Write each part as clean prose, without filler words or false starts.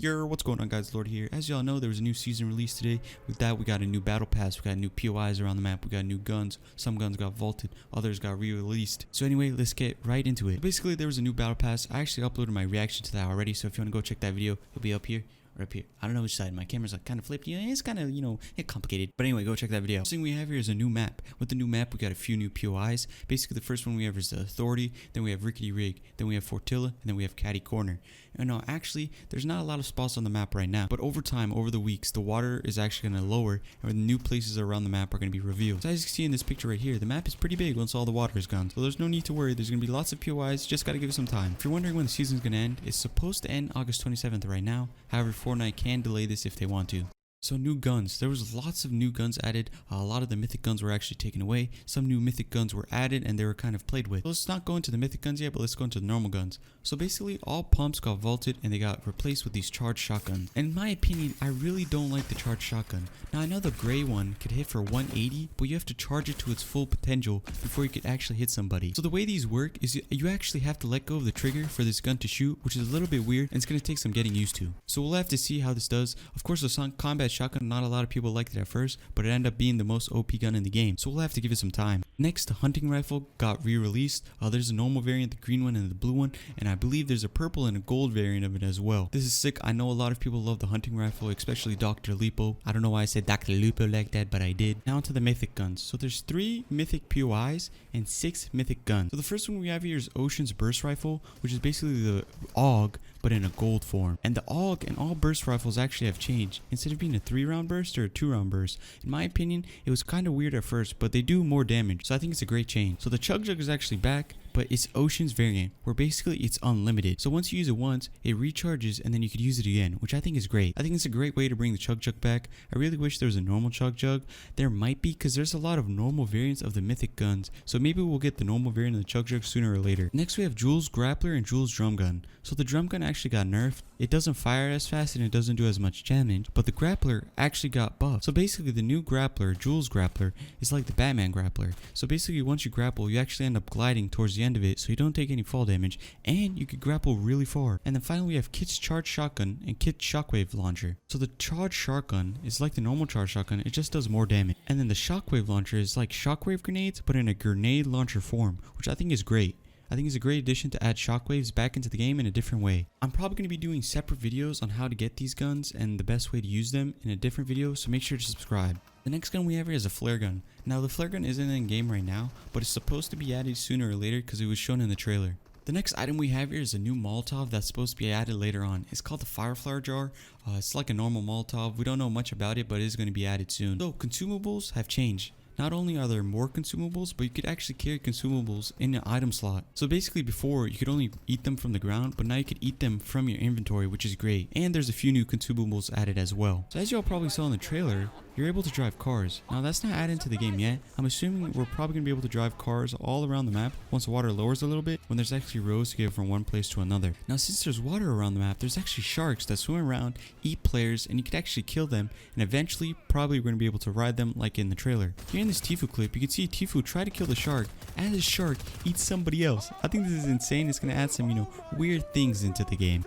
What's going on, guys? Lord here. As y'all know, there was a new season released today. With that, we got a new battle pass, we got new POIs around the map, we got new guns. Some guns got vaulted, others got re-released. So anyway, let's get right into it. Basically, there was a new battle pass. I actually uploaded my reaction to that already, so if you want to go check that video, it'll be up here or up here. I don't know which side. My camera's like kind of flipped. It's kind of, it's complicated. But anyway, go check that video. First thing we have here is a new map. With the new map, we got a few new POIs. Basically, the first one we have is the Authority, then we have Rickety Rig, then we have Fortilla, and then we have Catty Corner. And no, actually, there's not a lot of spots on the map right now, but over time, over the weeks, the water is actually going to lower, and the new places around the map are going to be revealed. So as you can see in this picture right here, the map is pretty big once all the water is gone, so there's no need to worry. There's going to be lots of POIs, just got to give it some time. If you're wondering when the season is going to end, it's supposed to end August 27th right now. However, Fortnite can delay this if they want to. So new guns. There was lots of new guns added. A lot of the mythic guns were actually taken away. Some new mythic guns were added and they were kind of played with. So let's not go into the mythic guns yet, but let's go into the normal guns. So basically all pumps got vaulted and they got replaced with these charged shotguns. And in my opinion, I really don't like the charged shotgun. Now I know the gray one could hit for 180, but you have to charge it to its full potential before you could actually hit somebody. So the way these work is you actually have to let go of the trigger for this gun to shoot, which is a little bit weird and it's going to take some getting used to. So we'll have to see how this does. Of course, the combat shotgun, not a lot of people liked it at first, but it ended up being the most OP gun in the game, so we'll have to give it some time. Next, the hunting rifle got re-released. There's a normal variant, the green one and the blue one, and I believe there's a purple and a gold variant of it as well. This is sick. I know a lot of people love the hunting rifle, especially Dr. Lipo. I don't know why I said Dr. Lipo like that, but I did. Now to the mythic guns. So there's 3 mythic POIs and 6 mythic guns. So the first one we have here is Ocean's Burst Rifle, which is basically the AUG but in a gold form. And the AUG and all burst rifles actually have changed. Instead of being a 3-round burst or a 2-round burst, in my opinion, it was kind of weird at first, but they do more damage, so I think it's a great change. So the Chug Jug is actually back, but it's Ocean's variant, where basically it's unlimited. So once you use it once, it recharges and then you could use it again, which I think is great. I think it's a great way to bring the Chug Jug back. I really wish there was a normal Chug Jug. There might be, because there's a lot of normal variants of the mythic guns, so maybe we'll get the normal variant of the Chug Jug sooner or later. Next we have Jules Grappler and Jules Drum Gun. So the Drum Gun actually got nerfed. It doesn't fire as fast and it doesn't do as much damage, but the Grappler actually got buffed. So basically the new Grappler, Jules Grappler, is like the Batman Grappler. So basically once you grapple, you actually end up gliding towards the end of it, so you don't take any fall damage, and you could grapple really far. And then finally we have Kit's Charged Shotgun and Kit's Shockwave Launcher. So the Charged Shotgun is like the normal Charged Shotgun, it just does more damage. And then the Shockwave Launcher is like shockwave grenades, but in a grenade launcher form, which I think is great. I think it's a great addition to add shockwaves back into the game in a different way. I'm probably going to be doing separate videos on how to get these guns and the best way to use them in a different video, so make sure to subscribe. The next gun we have here is a flare gun. Now the flare gun isn't in game right now, but it's supposed to be added sooner or later because it was shown in the trailer. The next item we have here is a new Molotov that's supposed to be added later on. It's called the Fireflower Jar. It's like a normal Molotov. We don't know much about it, but it is going to be added soon. So consumables have changed. Not only are there more consumables, but you could actually carry consumables in an item slot. So basically before, you could only eat them from the ground, but now you could eat them from your inventory, which is great. And there's a few new consumables added as well. So as y'all probably saw in the trailer, you're able to drive cars. Now that's not added to the game yet. I'm assuming we're probably going to be able to drive cars all around the map once the water lowers a little bit, when there's actually roads to get from one place to another. Now since there's water around the map, there's actually sharks that swim around, eat players, and you could actually kill them, and eventually probably we're going to be able to ride them like in the trailer. Here in this Tfue clip, you can see Tfue try to kill the shark, and the shark eats somebody else. I think this is insane. It's going to add some, weird things into the game.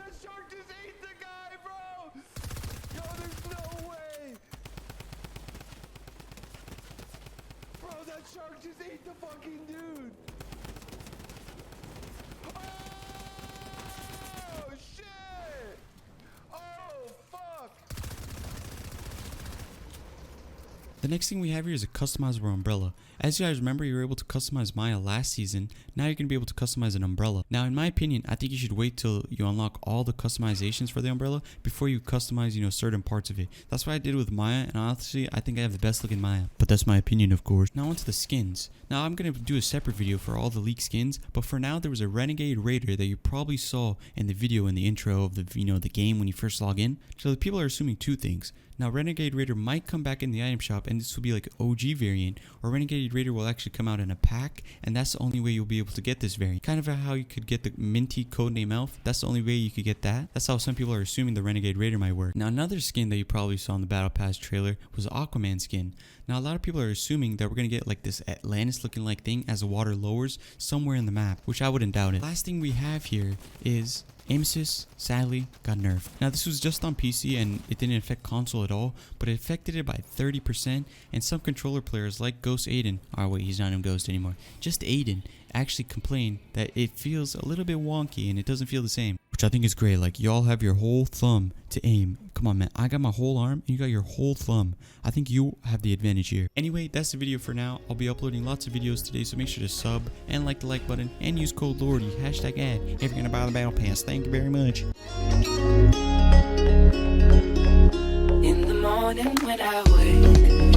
Shark just ate the fucking dude! Oh shit! Oh fuck! The next thing we have here is a customizable umbrella. As you guys remember, you were able to customize Maya last season. Now you're going to be able to customize an umbrella. Now in my opinion, I think you should wait till you unlock all the customizations for the umbrella before you customize, certain parts of it. That's what I did with Maya, and honestly, I think I have the best looking Maya. But that's my opinion, of course. Now onto the skins. Now I'm going to do a separate video for all the leaked skins, but for now there was a Renegade Raider that you probably saw in the video in the intro of the the game when you first log in. So the people are assuming 2 things. Now Renegade Raider might come back in the item shop, and this will be like an OG variant, or Renegade Raider will actually come out in a pack, and that's the only way you'll be able to get this variant. Kind of how you could get the Minty Codename Elf, that's the only way you could get that. That's how some people are assuming the Renegade Raider might work. Now another skin that you probably saw in the Battle Pass trailer was the Aquaman skin. Now a lot of people are assuming that we're going to get like this Atlantis looking like thing as the water lowers somewhere in the map, which I wouldn't doubt it. Last thing we have here is Aim assist, sadly, got nerfed. Now this was just on PC and it didn't affect console at all, but it affected it by 30%, and some controller players like Ghost Aiden, oh wait, he's not even Ghost anymore, just Aiden, actually complain that it feels a little bit wonky and it doesn't feel the same. Which I think is great. Like, y'all have your whole thumb to aim. Come on, man. I got my whole arm and you got your whole thumb. I think you have the advantage here. Anyway, that's the video for now. I'll be uploading lots of videos today, so make sure to sub and like the like button and use code LORTY, #ad, if you're going to buy the battle pass. Thank you very much. In the morning when I wake